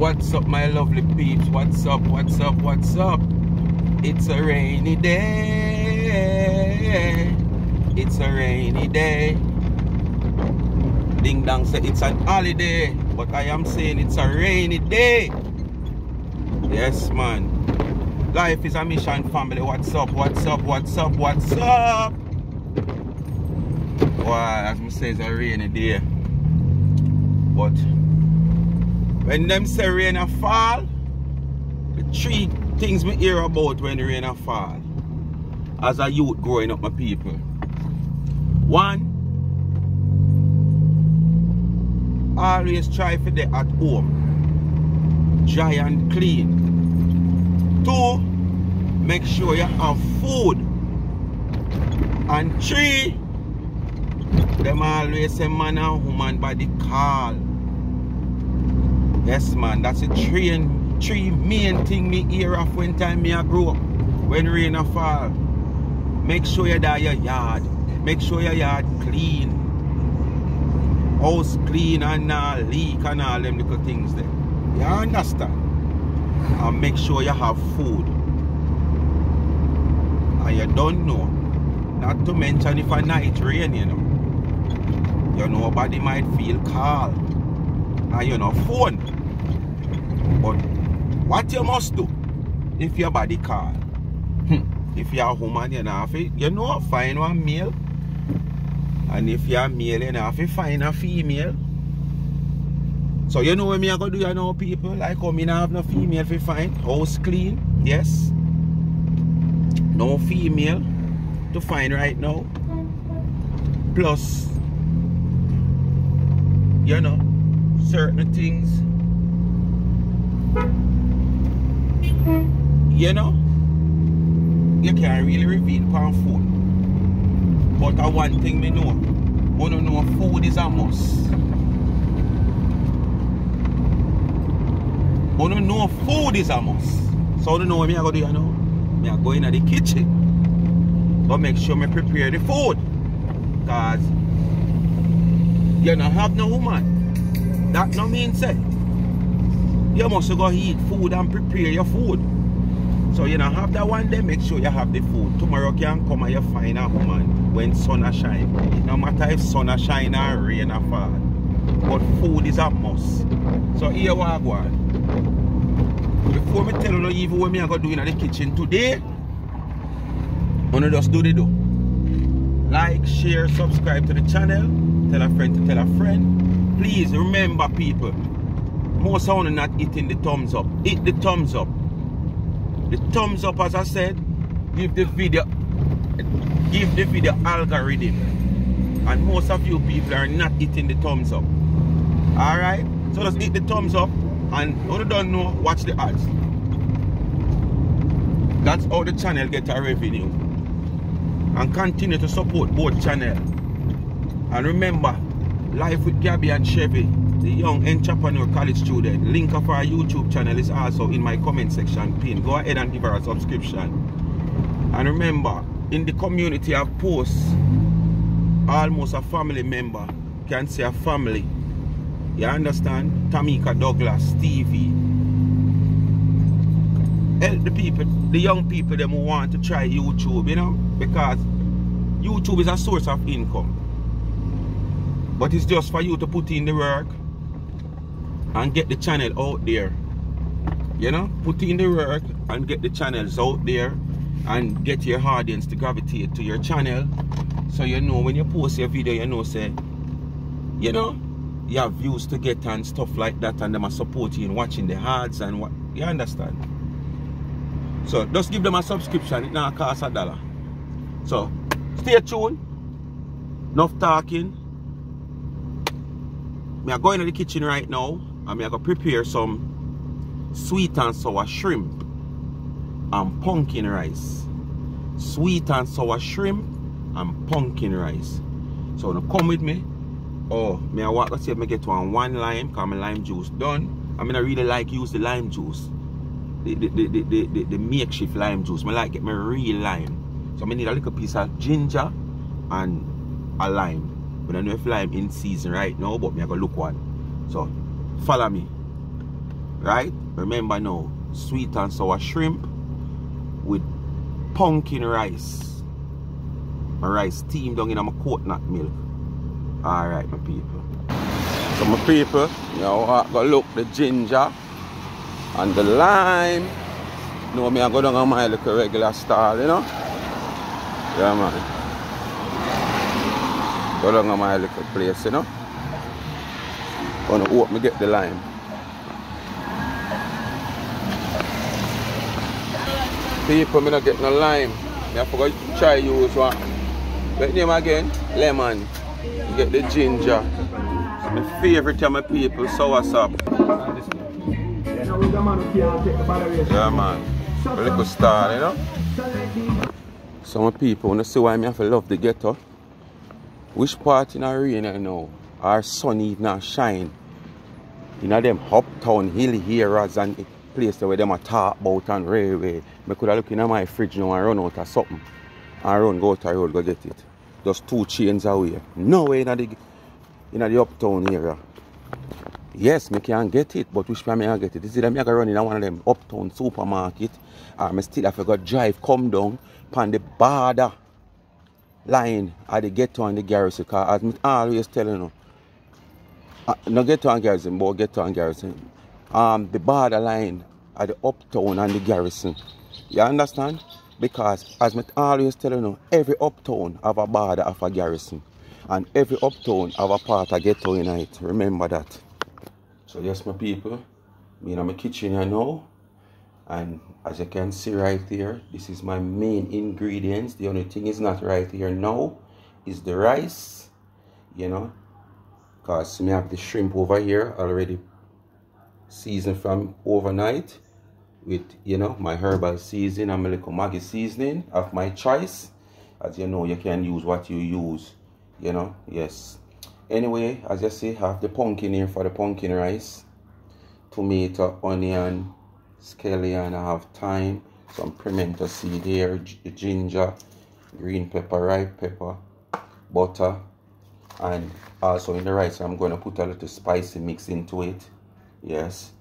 What's up, my lovely peeps? What's up, what's up, what's up? It's a rainy day. It's a rainy day. Ding dong say it's an holiday, but I am saying it's a rainy day. Yes, man. Life is a mission, family. What's up, what's up, what's up, what's up? Why, as I say, it's a rainy day. But when them say rain a fall, the three things me hear about when the rain a fall as a youth growing up, my people. One, always try for the at home dry and clean. Two, make sure you have food. And three, them always say man and woman body call. Yes, man, that's the three main thing me hear of when time me a grow up. When rain a fall, make sure you do your yard. Make sure your yard clean. House clean and not leak and all them little things there. You understand? And make sure you have food. And you don't know. Not to mention if a night rain, you know. You know, nobody might feel cold. And you know, phone. But what you must do if your body cold? If you're a woman, you know, find one male. And if you're a male, you know, find a female. So you know what me I go do, you know, people? Like how me not have no female to find. House clean, yes. No female to find right now. Plus, you know, certain things, you know, you can't really reveal upon food. But one thing me know, I don't know food is a must. I don't know food is a must. So I don't know what me I go do, you know. Me I go in the kitchen. But make sure me prepare the food. Cause you don't have no woman. That no mean say you must go eat food and prepare your food. So you don't have that one day, make sure you have the food. Tomorrow can come and you find a woman when sun a shine. No matter if sun a shine or rain a fall. But food is a must. So here we go. Before me tell you even what me I go do in the kitchen today, I'm gonna just do the do. Like, share, subscribe to the channel, tell a friend to tell a friend. Please remember, people, most of you not hitting the thumbs up. Hit the thumbs up. The thumbs up, as I said, give the video algorithm. And most of you people are not hitting the thumbs up. Alright? So just hit the thumbs up. And if you don't know, watch the ads. That's how the channel gets a revenue. And continue to support both channels. And remember, Life with Gabby and Chevy, the young entrepreneur college student. Link of our YouTube channel is also in my comment section pin. Go ahead and give her a subscription. And remember, in the community of posts, almost a family member can say a family. You understand? Tamika Douglas, Stevie. Help the people, the young people them who want to try YouTube, you know, because YouTube is a source of income. But it's just for you to put in the work and get the channel out there. You know, put in the work and get the channels out there and get your audience to gravitate to your channel. So you know when you post your video, you know, say, you know, you have views to get and stuff like that, and them are supporting you in watching the ads and what, you understand? So just give them a subscription, it not cost $1. So stay tuned. Enough talking. Me are going to the kitchen right now and me are going to prepare some sweet and sour shrimp and pumpkin rice. Sweet and sour shrimp and pumpkin rice. So now come with me. Oh, me I want to see if I get one lime, because my lime juice done. I mean I really like use the lime juice. The makeshift lime juice. I like get my real lime. So I need a little piece of ginger and a lime. But I don't know if lime in season right now, but me I go look one. So follow me. right? Remember now, sweet and sour shrimp with pumpkin rice. My rice steamed down in my coconut milk. Alright, my people. So my people, now I go look the ginger and the lime. You know me, I go down on my little regular stall, you know? Yeah, man. Go down on my little place, you know? Gonna hope me get the lime. People, me not get no lime. I forgot to try use one. What name again? Lemon. You get the ginger. It's my favorite of my people, sour sop. Yeah, man. A little star, you know? Some people wanna see why I have to love the ghetto. Which part in a rain I know? Our sun even shine. You know them uptown hilly areas and the place where them a talk about and railway. I could have look in my fridge now and run out of something. And run go to the road go get it. Just 2 chains away. No way in the uptown area. Yes, I can get it, but which time I get it? This is them I run in one of them uptown supermarket. And I still have to go drive, come down on the border line at the ghetto and the garrison. Because as I always telling you, no ghetto and garrison, but ghetto and garrison. The border line at the uptown and the garrison. You understand? Because as I always telling you, every uptown have a border of a garrison. And every uptown have a part of ghetto in it. Remember that. So yes, my people, me in my kitchen here now, and as you can see right here, this is my main ingredients. The only thing is not right here now is the rice, you know, because me have the shrimp over here already seasoned from overnight with, you know, my herbal seasoning and my little Maggi seasoning of my choice. As you know, you can use what you use, you know, yes. Anyway, as you see, I have the pumpkin here for the pumpkin rice, tomato, onion, scallion, I have thyme, some pimento seed here, ginger, green pepper, ripe pepper, butter, and also in the rice I'm going to put a little spicy mix into it, yes.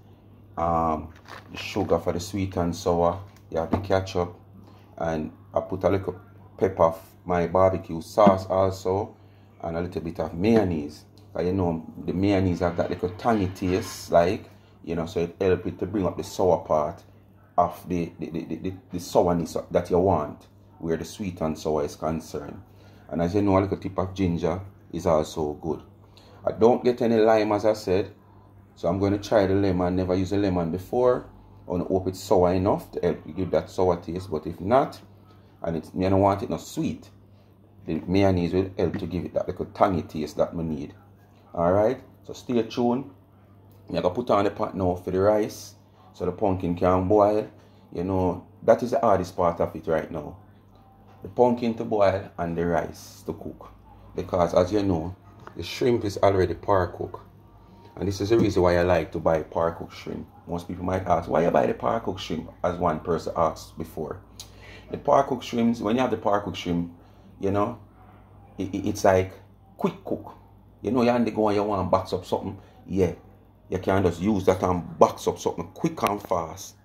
The sugar for the sweet and sour, you have the ketchup, and I put a little pepper of my barbecue sauce also, and a little bit of mayonnaise. You know, the mayonnaise have that little tangy taste, like, you know, so it helps it to bring up the sour part of the sourness that you want, where the sweet and sour is concerned. And as you know, a little tip of ginger is also good. I don't get any lime, as I said, so I'm going to try the lemon. Never used a lemon before. I want to hope it's sour enough to help give that sour taste, but if not, and it's, you don't want it not sweet, the mayonnaise will help to give it that little tangy taste that we need. Alright, so stay tuned. I'm going to put on the pot now for the rice so the pumpkin can boil. You know, that is the hardest part of it right now. The pumpkin to boil and the rice to cook. Because as you know, the shrimp is already par cooked. And this is the reason why I like to buy par cooked shrimp. Most people might ask, why you buy the par cooked shrimp? As one person asked before. The par cooked shrimps, when you have the par cooked shrimp, you know, it's like quick cook. You know, you have to go and you want to box up something. Yeah, you can just use that and box up something quick and fast.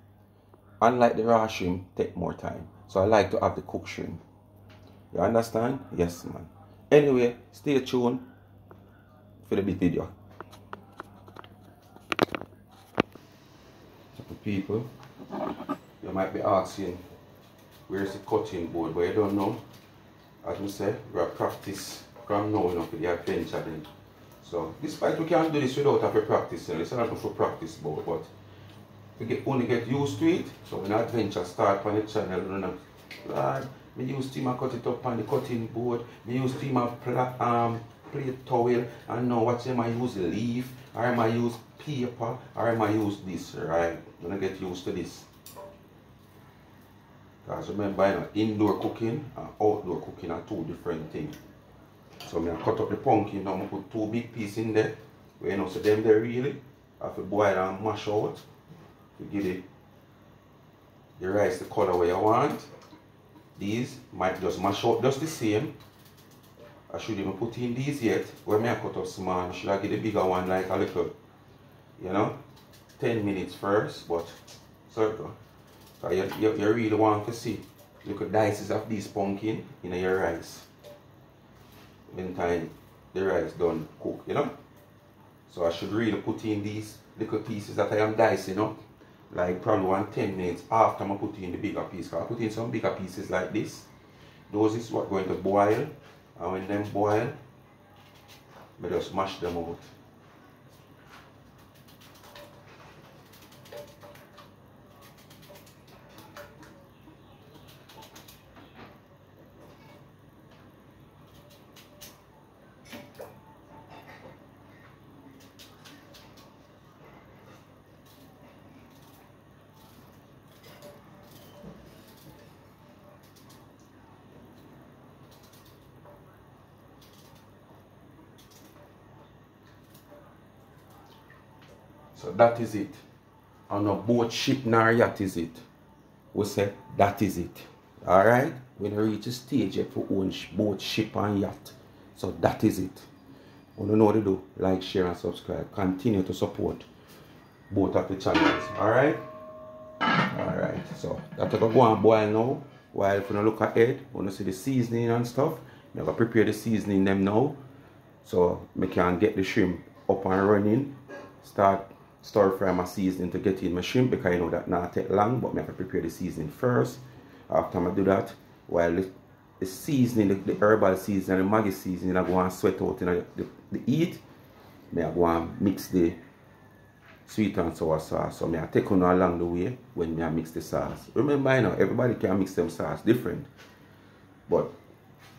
Unlike the raw shrimp, take more time. So I like to have the cooked shrimp. You understand? Yes, man. Anyway, stay tuned for the big video. So people, you might be asking, where's the cutting board? But you don't know. As I say, we are practice from now on for the adventure then. So despite we can't do this without having practice, it's not for practice board, but we only get used to it. So when adventure start on the channel, you know, Lord, me use to cut it up on the cutting board, me use to plate towel, and now what am I use leaf, or am I use paper, or am I use this, right? You're gonna get used to this. Because remember, you know, indoor cooking and outdoor cooking are 2 different things. So I cut up the pumpkin, now I put 2 big pieces in there. Where, you know, so them they really have to boil and mash out to give the rice the color where you want. These might just mash out just the same. I shouldn't even put in these yet. Where I cut up small, should I get the bigger one like a little, you know? 10 minutes first, but circle. So you really want to see little dices of these pumpkin in your rice. When time the rice done cook, you know. So I should really put in these little pieces that I am dicing up, like probably 10 minutes after I put in the bigger piece. I put in some bigger pieces like this. Those is what going to boil, and when them boil, I just mash them out. So that is it. On a boat, ship, nor yacht is it. We say that is it. Alright? When you reach a stage, you have to own boat, ship, and yacht. So that is it. You know what to do. Like, share, and subscribe. Continue to support both of the channels. Alright? Alright. So that's going to go and boil now. While if you look ahead, you want to see the seasoning and stuff. I'm going to prepare the seasoning them now. So I can get the shrimp up and running. Start stir fry my seasoning to get in my shrimp, because I know that not take long, but I have to prepare the seasoning first. After I do that, while the seasoning, the herbal seasoning and the Maggi seasoning, I go and sweat out in the heat, I go and mix the sweet and sour sauce. So I take on along the way when I mix the sauce. Remember, you know, everybody can mix them sauce different. But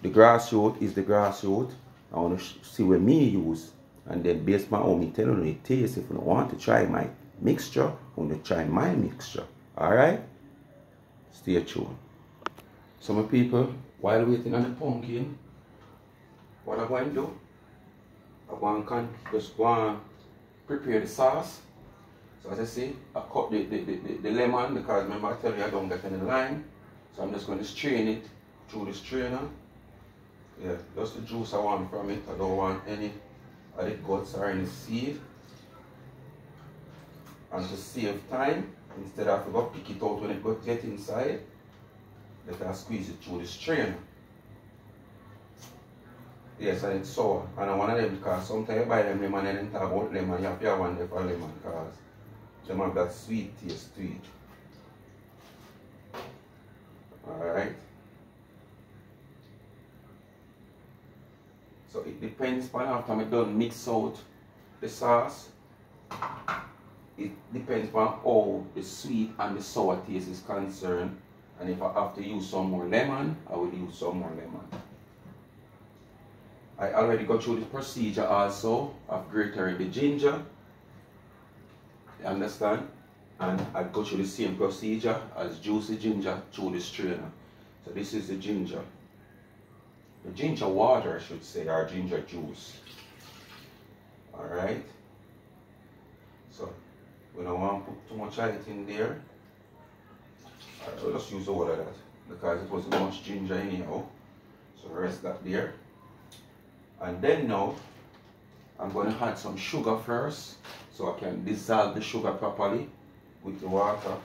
the grassroots is the grassroots. I want to see what me use. And then based on how me tell you it tastes, if you don't want to try my mixture, you want to try my mixture. Alright? Stay tuned. So my people, while waiting on the pumpkin, what I'm going to do, I'm going to just go and prepare the sauce. So as I say, I cut the lemon, because remember I tell you I don't get any lime. So I'm just going to strain it through the strainer. Yeah, just the juice I want from it. I don't want any of the guts or any seed. And to save time, instead of go pick it out when it gets inside, let us squeeze it through the strainer. Yes, and it's sour. And I want them, because sometimes you buy them lemon and then talk about lemon, you have to have one there for lemon, because them have that sweet taste to it. Alright. So it depends on after I done mix out the sauce. It depends on how the sweet and the sour taste is concerned. And if I have to use some more lemon, I will use some more lemon. I already got through the procedure also of grating the ginger. You understand? And I go through the same procedure as juice the ginger through the strainer. So this is the ginger. The ginger water, I should say, or ginger juice. Alright? So, we don't want to put too much of it in there. Alright, we'll just use all of that, because it wasn't much ginger anyhow. So, rest that there. And then now, I'm going to add some sugar first, so I can dissolve the sugar properly with the water.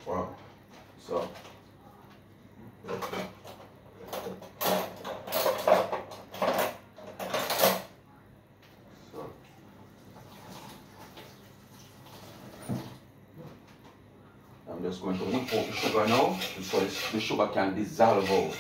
Wow. So I'm just going to whip out the sugar now, so the sugar can dissolve out.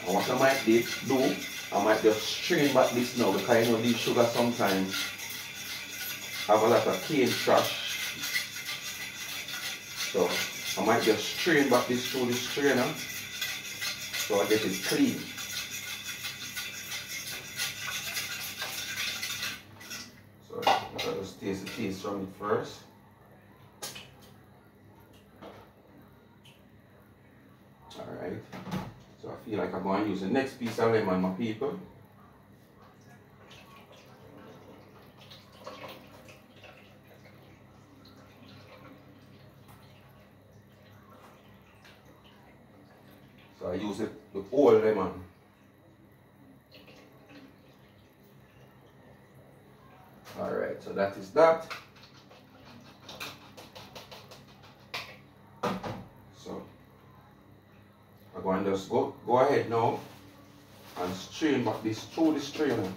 And what I might do, I might just strain back this now, because you know these sugar sometimes have a lot of cane trash. So I might just strain back this through the strainer, so I get it clean. So I'll just taste the taste from it first. Alright. So I feel like I'm going to use the next piece of lemon, my people. So I use the whole lemon. Alright, so that is that. So I'm going to just go ahead now and strain back this through the strainer.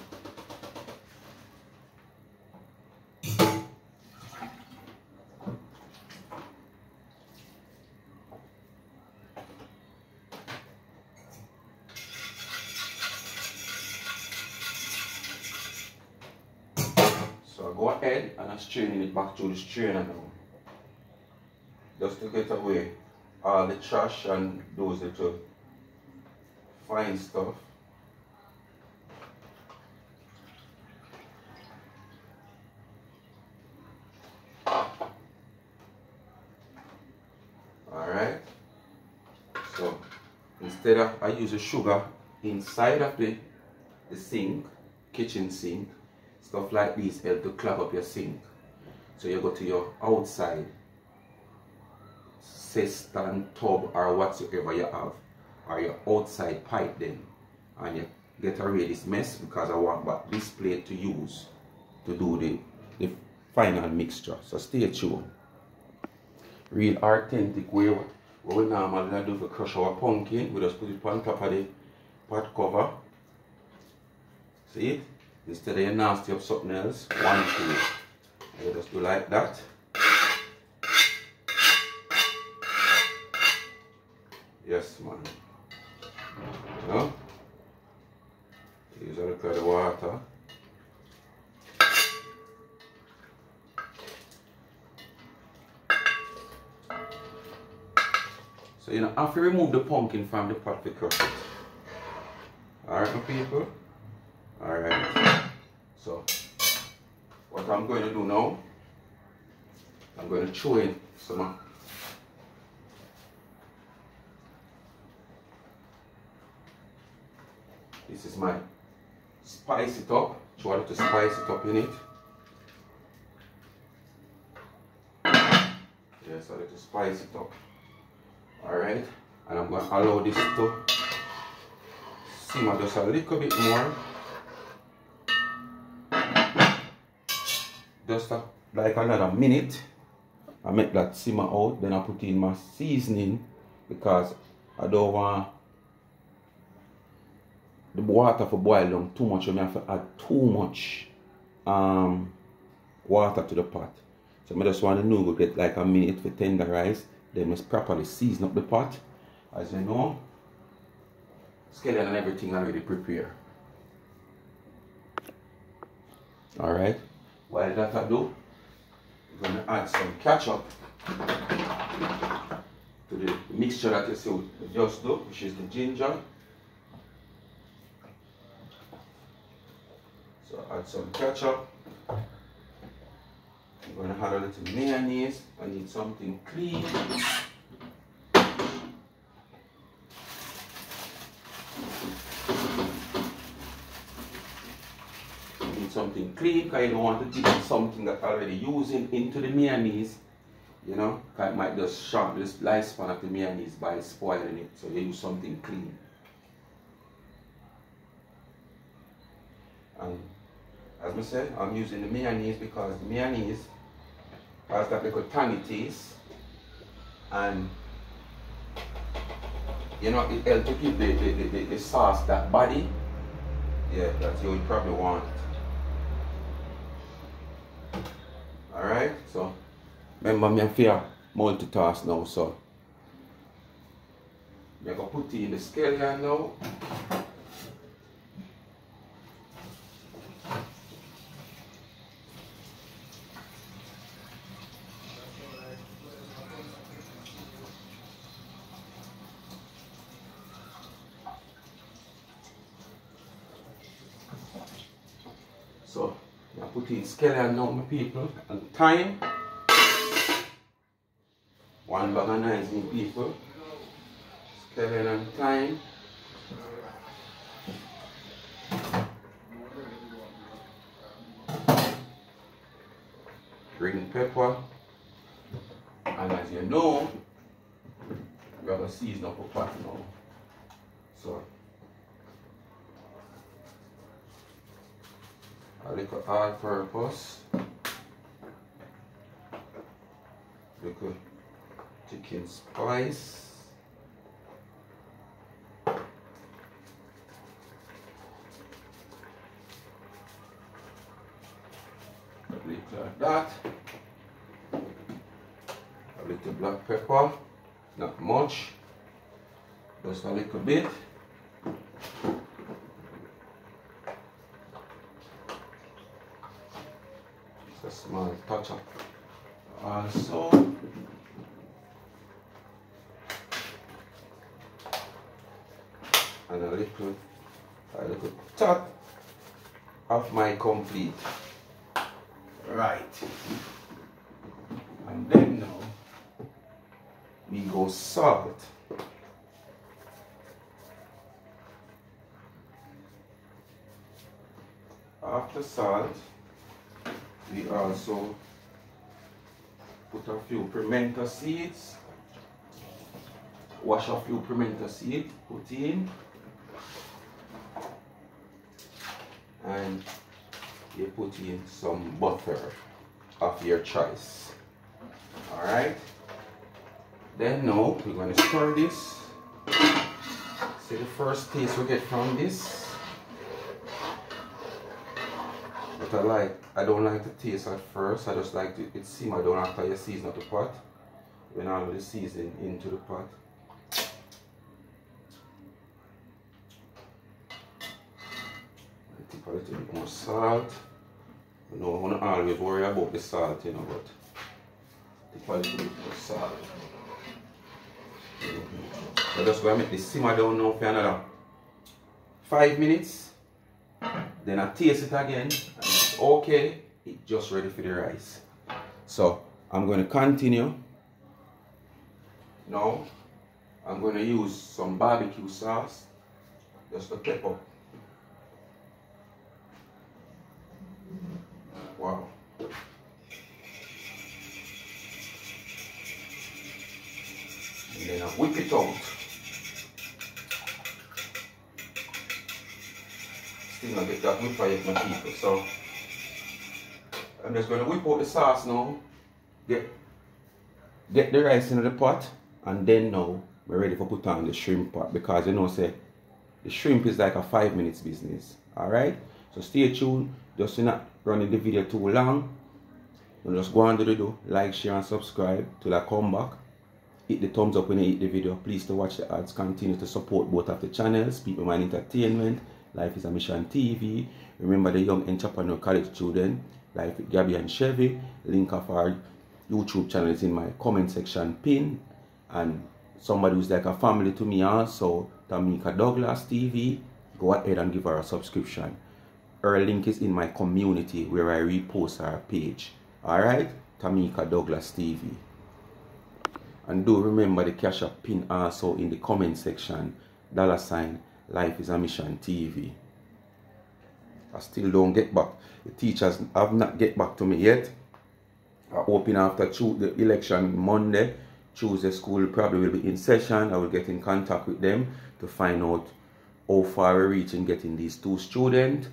So I go ahead and I'm straining it back through the strainer now. Just to get away all the trash and those little fine stuff. Alright. So instead of I use the sugar inside of the sink, kitchen sink, stuff like this help to clog up your sink. So you go to your outside cistern, tub or whatsoever you have, or your outside pipe then, and you get away this mess, because I want back this plate to use to do the final mixture. So stay tuned. Real authentic way what we normally do for crush our pumpkin. We just put it on top of the pot cover. See it? Instead of you nasty up something else, one thing. You just do like that. Yes, man. You know? Use a little of the water. So you know, after you remove the pumpkin from the pot, we crush it. Alright, my people? Alright. So, what I'm going to do now, I'm going to throw in some. This is my spice it up. Try to spice it up in it. Yes, I like to spice it up. Alright, and I'm going to allow this to simmer just a little bit more. Just like another minute. I make that simmer out, then I put in my seasoning, because I don't want the water to boil down too much. I have to add too much water to the pot. So I just want the noodle get like a minute for tenderize. Then must properly season up the pot. As you know, scallion and everything already prepared. Alright, while that I do, I'm going to add some ketchup to the mixture that you see we just do, which is the ginger. So add some ketchup. I'm going to add a little mayonnaise. I need something clean. I need something clean, because you don't want to dip something that already using into the mayonnaise. You know, because it might just shorten this lifespan of the mayonnaise by spoiling it. So you use something clean. And as I said, I'm using the mayonnaise because the mayonnaise has that little tangy taste, and you know, it helps to give the sauce that body. Yeah, that's what you probably want. Alright, so remember me and fear multitask now, so I'm going to put it in the scallion now. So, I put in scallion now, my people, and thyme. 1 bag of nice, my people. Scallion and thyme. Green pepper. And as you know, we're going to season up a pot now. So a little all-purpose, little chicken spice, like that, a little black pepper, not much, just a little bit. Just a small touch up also. And a little top of my complete. Right. And then now we go salt. After salt, we also put a few pimento seeds. Wash a few pimento seeds, put in. And you put in some butter of your choice. Alright. Then now we're going to stir this. See the first taste we get from this. But I don't like the taste at first. I just like it simmer down after you season up the pot. When all of the seasoning into the pot. Tip a little bit more salt. You know, I don't always worry about the salt, you know, but tip a little bit more salt. So just going to make this simmer down now for another 5 minutes. Then I taste it again. And it's okay. It's just ready for the rice. So I'm going to continue. Now I'm going to use some barbecue sauce. Just to pepper. Wow. And then I whip it out. Still not get that whip yet, my people. So I'm just going to whip out the sauce now. Get the rice into the pot, and then now we're ready for put on the shrimp pot, because you know say the shrimp is like a 5 minutes business. Alright? So stay tuned, just not running the video too long. And just go on to the do, like, share and subscribe till I come back. Hit the thumbs up when you hit the video. Please to watch the ads, continue to support both of the channels, People Mind Entertainment, Life is a Mission TV. Remember the Young Entrepreneur College student, Life with Gabby and Chevy. Link of our YouTube channel is in my comment section pin. And somebody who's like a family to me also, Tamika Douglas TV, go ahead and give her a subscription. Her link is in my community where I repost her page. Alright? Tamika Douglas TV. And do remember the cash app pin also in the comment section. $ Life is a Mission TV. I still don't get back. The teachers have not get back to me yet. I hoping after the election Monday, Tuesday school probably will be in session. I will get in contact with them to find out how far we reach in getting these 2 students.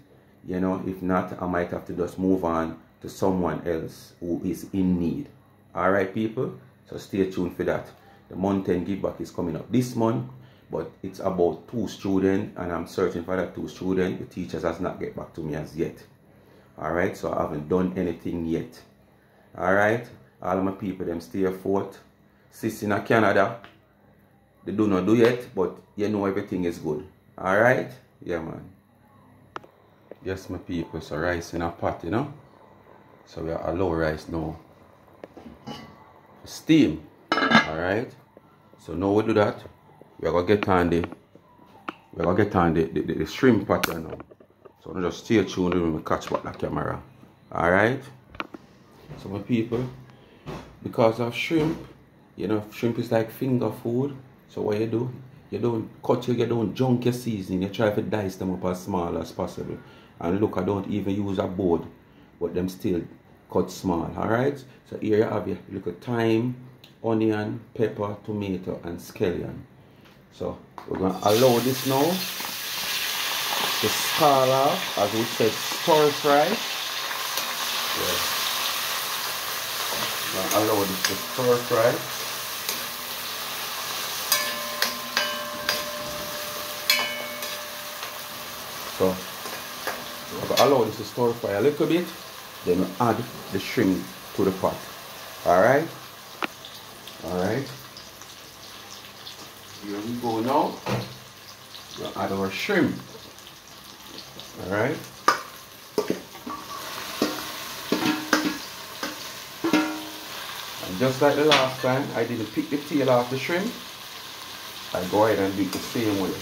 You know, if not, I might have to just move on to someone else who is in need. Alright, people? So stay tuned for that. The month-end give back is coming up this month, but it's about 2 students, and I'm searching for that 2 students. The teachers has not get back to me as yet. Alright, so I haven't done anything yet. Alright, all my people, them stay forth. Sis in Canada, they do not do yet, but you know everything is good. Alright? Yeah, man. Yes, my people, so rice in a pot, you know. So we are allow rice now. Steam. Alright. So now we do that. We're gonna get on the shrimp pot now. So now just stay tuned when we catch back the camera. Alright. So my people, because of shrimp, you know, shrimp is like finger food. So what you do? You don't cut, you don't junk your seasoning. You try to dice them up as small as possible. And look, I don't even use a board, but them still cut small. Alright? So here you have your little thyme, onion, pepper, tomato, and scallion. So we're going to allow this now to scald off, as we said, stir fry. Yeah. We're going to allow this to stir fry. So we're going to allow this to stir fry a little bit, then we add the shrimp to the pot. Alright? Alright. Here we go now. We'll add our shrimp. Alright. And just like the last time, I didn't pick the tail off the shrimp. I go ahead and do it the same way.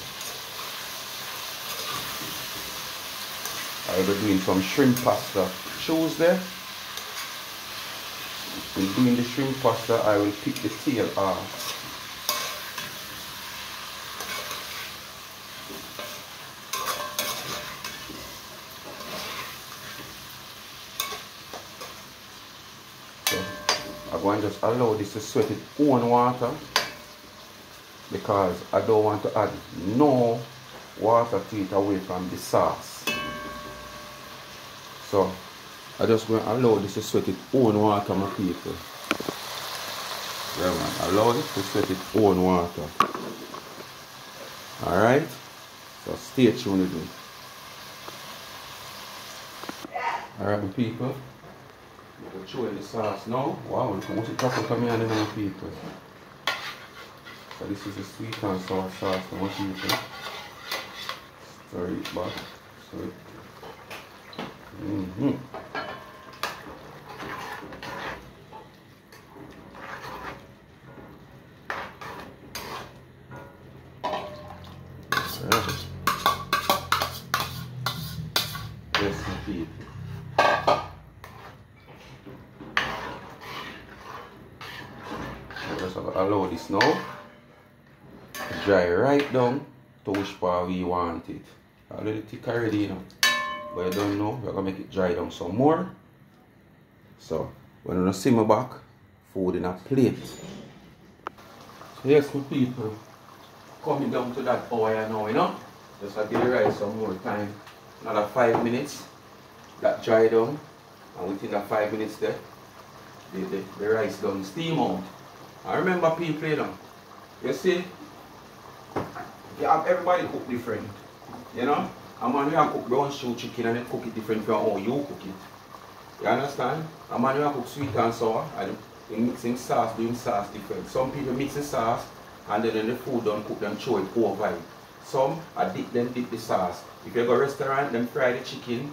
I'll be doing some shrimp pasta Tuesday. In doing the shrimp pasta, I will pick the tail off. So I'm going to just allow this to sweat its own water, because I don't want to add no water to it away from the sauce. So I'm just going to allow this to sweat its own water, my people. Yeah, man. Allow it to sweat its own water. Alright? So stay tuned with me. Alright, my people. I'm going to throw in the sauce now. Wow, look how much it coming on my people. So this is the sweet and sour sauce for my people. Stir it back. Stir it. Yes, my people. Just allow this now to dry right down to which part we want it. Already thick already, you know. But you don't know, we're gonna make it dry down some more. So when we simmer back, food in a plate. So yes, my people, coming down to that oil now, you know. Just give the rice some more time. Another 5 minutes. That dry down, and within that 5 minutes there, the rice done steam out. And remember, people, you know, you see, you have everybody cook different, you know. A man who cook brown stew chicken and they cook it different from how you cook it. You understand? A man who cook sweet and sour and they mixing sauce, doing sauce different. Some people mix the sauce and then the food don't cook them, throw it over it. Some I dip the sauce. If you go to a restaurant, them fry the chicken,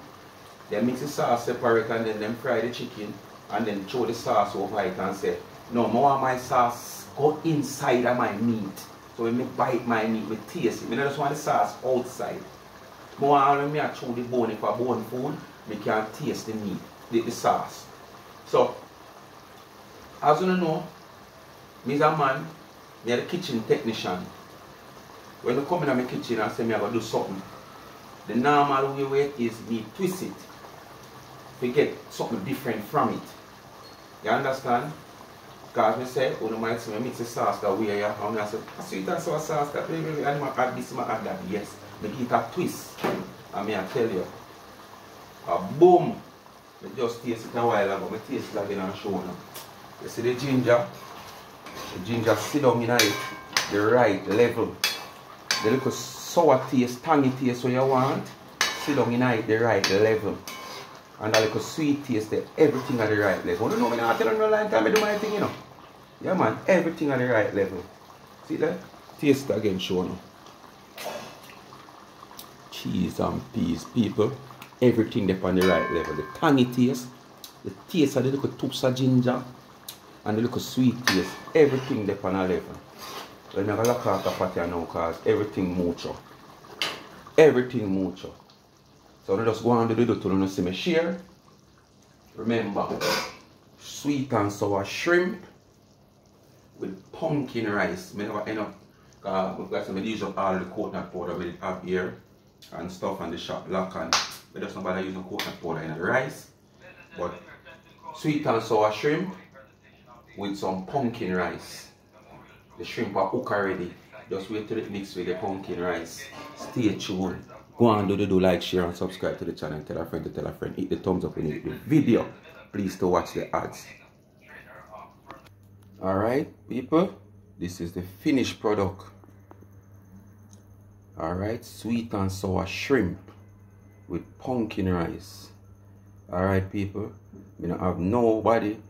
they mix the sauce separate and then them fry the chicken and then throw the sauce over it and say, no, more of my sauce go inside of my meat. So when I bite my meat, I taste it. I just want the sauce outside. More when I chew the bone, if I bone food, I can taste the meat, the sauce. So, as you know, I'm a man, I'm a kitchen technician. When I come in my kitchen and say I'm going to do something, the normal way is me twist it to get something different from it. You understand? Because I say, oh, might say, I mix the sauce that way, and I say, sweet and sour sauce, that way, and I add this, I add that. Yes, I give it a twist. And I tell you, boom, I just taste it a while ago, I taste it again and show now. You see the ginger sit down in it, the right level. The little sour taste, tangy taste what you want, sit down in it, the right level. And a little sweet taste, everything at the right level. You know, I don't tell you no line time I do my thing, you know. Yeah, man, everything at the right level. See that? Taste it again, show now. Cheese and peas, people. Everything there on the right level. The tangy taste, the taste of the little tubs of ginger, and the little sweet taste. Everything there on a level. So I'm going to look at the pot here now because everything mucho. Everything mucho. So I just go on to do to see me share. Remember, sweet and sour shrimp with pumpkin rice. I never end up, because I use up all the coconut powder we have here and stuff on the shop lock, and we just not bother using coconut powder in the rice. But sweet and sour shrimp with some pumpkin rice. The shrimp are cooked already. Just wait till it mix with the pumpkin rice. Stay tuned. Go on, do like, share, and subscribe to the channel. Tell a friend to tell a friend. Hit the thumbs up when you hit the video. Please to watch the ads. Alright, people. This is the finished product. Alright, sweet and sour shrimp with pumpkin rice. Alright, people. I don't have nobody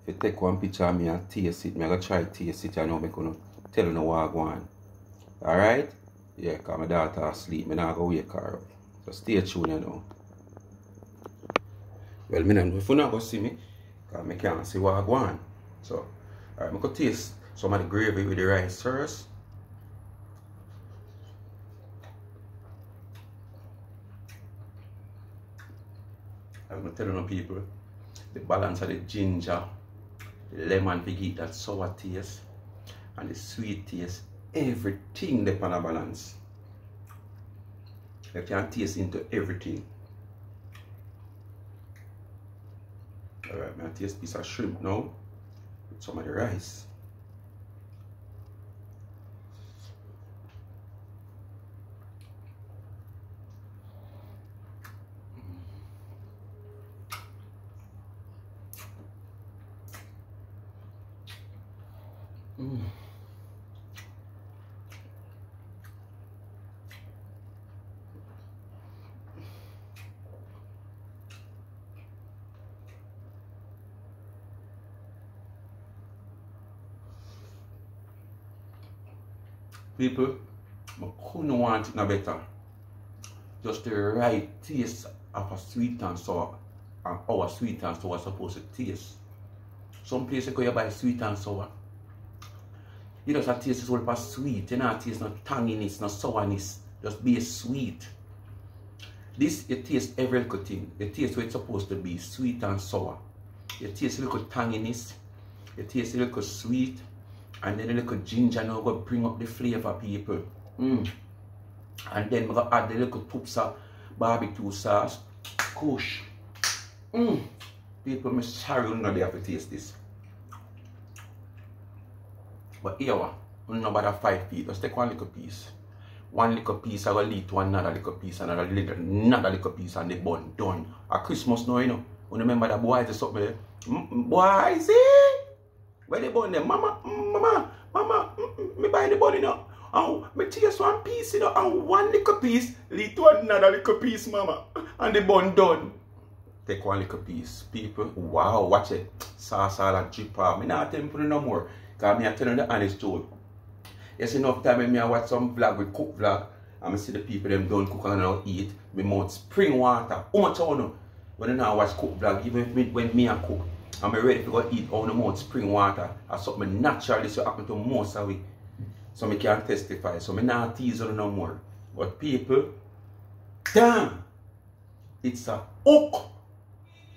if you take one picture of me and taste it. I'm going to try to taste it. I know I'm going to tell you what I want. Alright? Yeah, because my daughter asleep. I'm not going to wake her up. So stay tuned, you know. Well, I don't know if you're not going to see me, because I can't see what I want. So, alright, I'm going to taste some of the gravy with the rice first. I'm going to tell you people, the balance of the ginger, the lemon to give that sour taste, and the sweet taste, everything they on a balance. You can taste into everything. Alright, I'm going to taste a piece of shrimp now with some of the rice. People, I couldn't want it no better. Just the right taste of a sweet and sour, and our sweet and sour supposed to taste. Some places you buy sweet and sour, you just taste is all sweet, you know, taste no tanginess, no sourness, just be sweet. This you taste every little thing. You taste what it's supposed to be, sweet and sour. You taste a little tanginess, you taste a little sweet. And then a little ginger now go bring up the flavor, people. And then we're going to add the little tubes of barbecue sauce. Kush. People, I'm sorry you don't have to taste this. But here, you know about 5 feet. Just take one little piece. One little piece, I will lead to another little piece, another little piece, and the bun done. At Christmas now, you know. You remember the boys is up there? Boys, where the bun them? Mama, me buy the bun, you know. And me taste one piece, you know, and one little piece lead to another little piece, mama. And the bun done. Take one little piece. People, wow, watch it. Sauce all that drip off. Me not tell you put it no more. Because me I tell you the honest truth. Yes, enough time when me I watch some vlog with cook vlog, and I see the people them don't cook and don't eat. Me mouth spring water. How much I know? When I now watch cook vlog, even when me I cook, I'm ready to go eat on the mouth spring water. That's something naturally so happen to most of it. So I can testify. So I not tease on no more. But people, damn, it's a hook.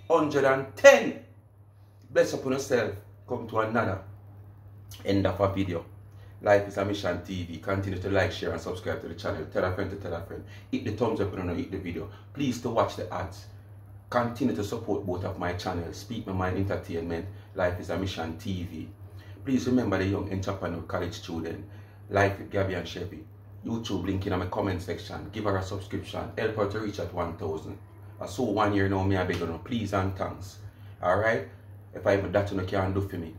110. Bless upon yourself. Come to another end of a video. Life is a Mission TV. Continue to like, share, and subscribe to the channel. Tell a friend to tell a friend. Hit the thumbs up and hit the video. Please to watch the ads. Continue to support both of my channels, Speak My Mind Entertainment, Life is a Mission TV. Please remember the young entrepreneur college student, Life with Gabby and Chevy. YouTube link in my comment section. Give her a subscription. Help her to reach at 1,000. I saw 1 year now, me I beg you, please and thanks. Alright? If I even that you can't do for me.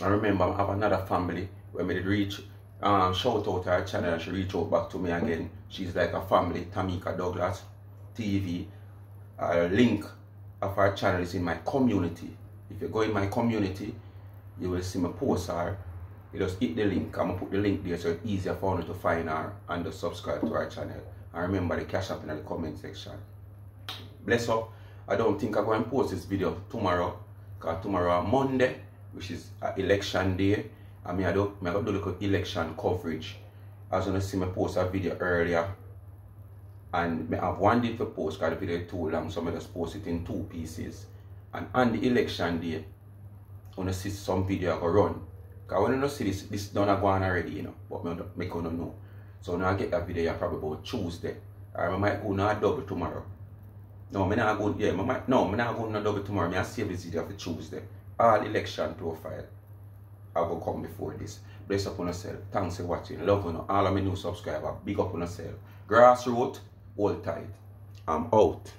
And remember, I have another family where me did reach, shout out her channel and she reach out back to me again. She's like a family, Tamika Douglas TV. Link of our channel is in my community. If you go in my community, you will see my post her. You just hit the link. I'm gonna put the link there so it's easier for you to find her and to subscribe to our channel. And remember the cash up in the comment section. Bless up. I don't think I'm going to post this video tomorrow, because tomorrow Monday, which is election day, and I'm going to do a little election coverage. I was going to see me post a video earlier. And I have one day for post because the video is too long, so I just post it in 2 pieces. And on the election day, I want to see some video go run. Because when I see this done go on already, you know, but I make you know. So now I get that video probably about Tuesday. Or I might go now double tomorrow. No, I'm not going, yeah, I'm not going to double tomorrow. I save this video for Tuesday. All election profile. I will come before this. Bless up on yourself. Thanks for watching. Love on all of my new subscribers. Big up on yourself. Grassroots, hold tight. I'm out.